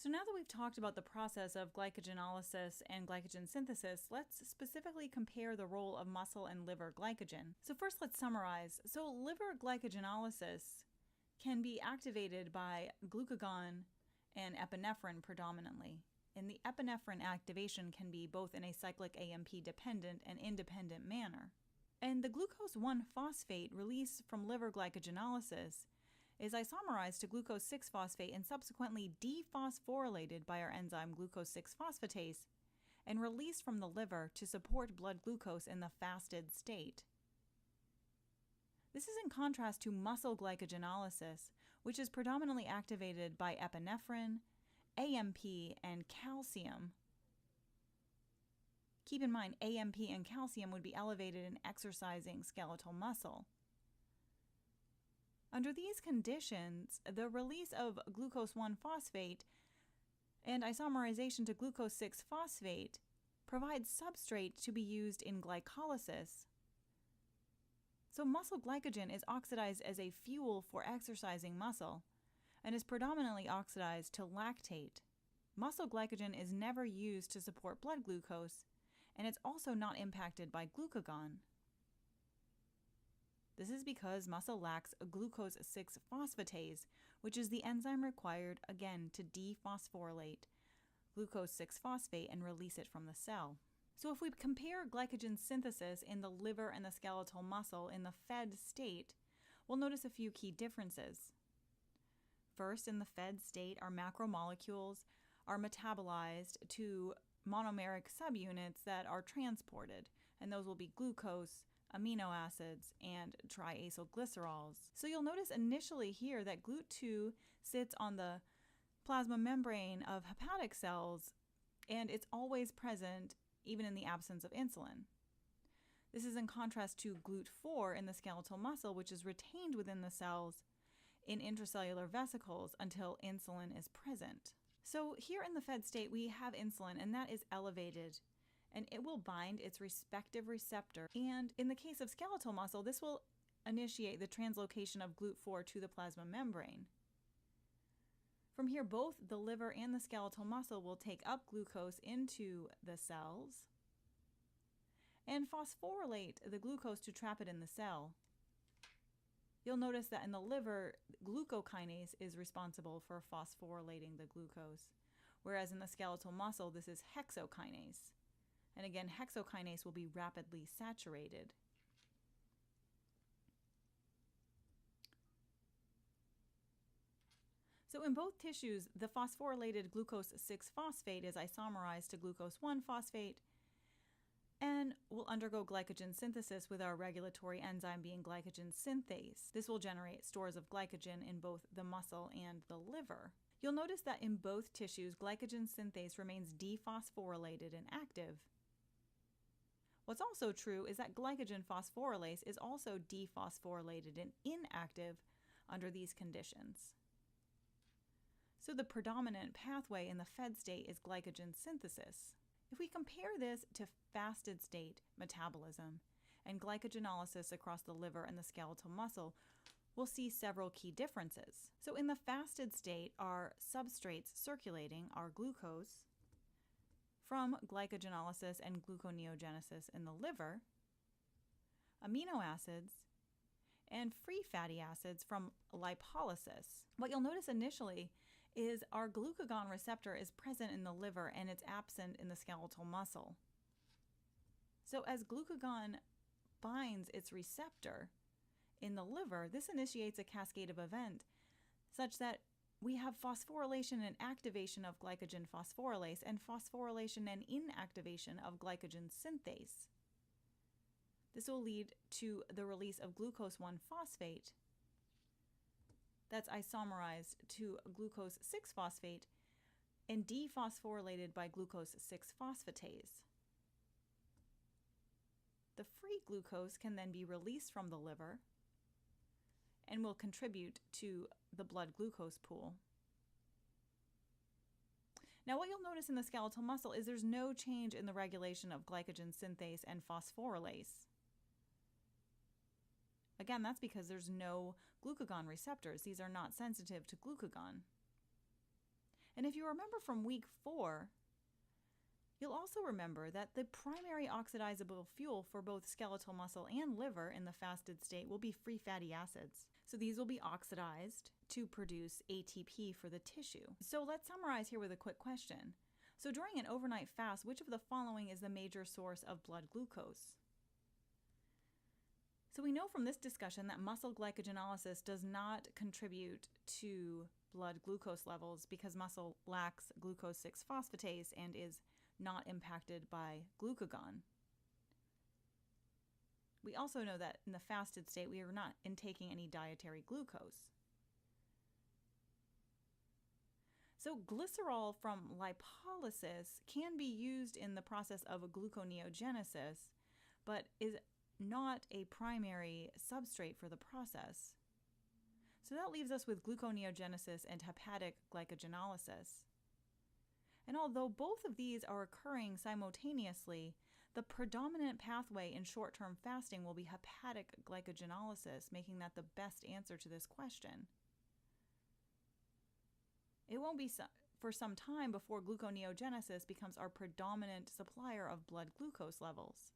So now that we've talked about the process of glycogenolysis and glycogen synthesis, let's specifically compare the role of muscle and liver glycogen. So first let's summarize. So liver glycogenolysis can be activated by glucagon and epinephrine predominantly. And the epinephrine activation can be both in a cyclic AMP dependent and independent manner. And the glucose 1-phosphate released from liver glycogenolysis is isomerized to glucose 6-phosphate and subsequently dephosphorylated by our enzyme glucose 6-phosphatase and released from the liver to support blood glucose in the fasted state. This is in contrast to muscle glycogenolysis, which is predominantly activated by epinephrine, AMP, and calcium. Keep in mind, AMP and calcium would be elevated in exercising skeletal muscle. Under these conditions, the release of glucose 1-phosphate and isomerization to glucose 6-phosphate provides substrate to be used in glycolysis. So muscle glycogen is oxidized as a fuel for exercising muscle and is predominantly oxidized to lactate. Muscle glycogen is never used to support blood glucose, and it's also not impacted by glucagon. This is because muscle lacks glucose 6-phosphatase, which is the enzyme required, again, to dephosphorylate glucose 6-phosphate and release it from the cell. So if we compare glycogen synthesis in the liver and the skeletal muscle in the fed state, we'll notice a few key differences. First, in the fed state, our macromolecules are metabolized to monomeric subunits that are transported, and those will be glucose, amino acids, and triacylglycerols. So you'll notice initially here that GLUT2 sits on the plasma membrane of hepatic cells, and it's always present even in the absence of insulin. This is in contrast to GLUT4 in the skeletal muscle, which is retained within the cells in intracellular vesicles until insulin is present. So here in the fed state, we have insulin, and that is elevated, and it will bind its respective receptor. And in the case of skeletal muscle, this will initiate the translocation of GLUT4 to the plasma membrane. From here, both the liver and the skeletal muscle will take up glucose into the cells and phosphorylate the glucose to trap it in the cell. You'll notice that in the liver, glucokinase is responsible for phosphorylating the glucose, whereas in the skeletal muscle, this is hexokinase. And again, hexokinase will be rapidly saturated. So in both tissues, the phosphorylated glucose 6-phosphate is isomerized to glucose 1-phosphate and will undergo glycogen synthesis with our regulatory enzyme being glycogen synthase. This will generate stores of glycogen in both the muscle and the liver. You'll notice that in both tissues, glycogen synthase remains dephosphorylated and active. What's also true is that glycogen phosphorylase is also dephosphorylated and inactive under these conditions. So the predominant pathway in the fed state is glycogen synthesis. If we compare this to fasted state metabolism and glycogenolysis across the liver and the skeletal muscle, we'll see several key differences. So in the fasted state, our substrates circulating are glucose from glycogenolysis and gluconeogenesis in the liver, amino acids, and free fatty acids from lipolysis. What you'll notice initially is our glucagon receptor is present in the liver and it's absent in the skeletal muscle. So as glucagon binds its receptor in the liver, this initiates a cascade of event such that we have phosphorylation and activation of glycogen phosphorylase and phosphorylation and inactivation of glycogen synthase. This will lead to the release of glucose 1-phosphate that's isomerized to glucose 6-phosphate and dephosphorylated by glucose 6-phosphatase. The free glucose can then be released from the liver and will contribute to the blood glucose pool. Now, what you'll notice in the skeletal muscle is there's no change in the regulation of glycogen synthase and phosphorylase. Again, that's because there's no glucagon receptors. These are not sensitive to glucagon. And if you remember from week 4, you'll also remember that the primary oxidizable fuel for both skeletal muscle and liver in the fasted state will be free fatty acids. So these will be oxidized to produce ATP for the tissue. So let's summarize here with a quick question. So during an overnight fast, which of the following is the major source of blood glucose? So we know from this discussion that muscle glycogenolysis does not contribute to blood glucose levels because muscle lacks glucose 6-phosphatase and is not impacted by glucagon. We also know that in the fasted state, we are not intaking any dietary glucose. So glycerol from lipolysis can be used in the process of a gluconeogenesis, but is not a primary substrate for the process. So that leaves us with gluconeogenesis and hepatic glycogenolysis. And although both of these are occurring simultaneously, the predominant pathway in short-term fasting will be hepatic glycogenolysis, making that the best answer to this question. It won't be for some time before gluconeogenesis becomes our predominant supplier of blood glucose levels.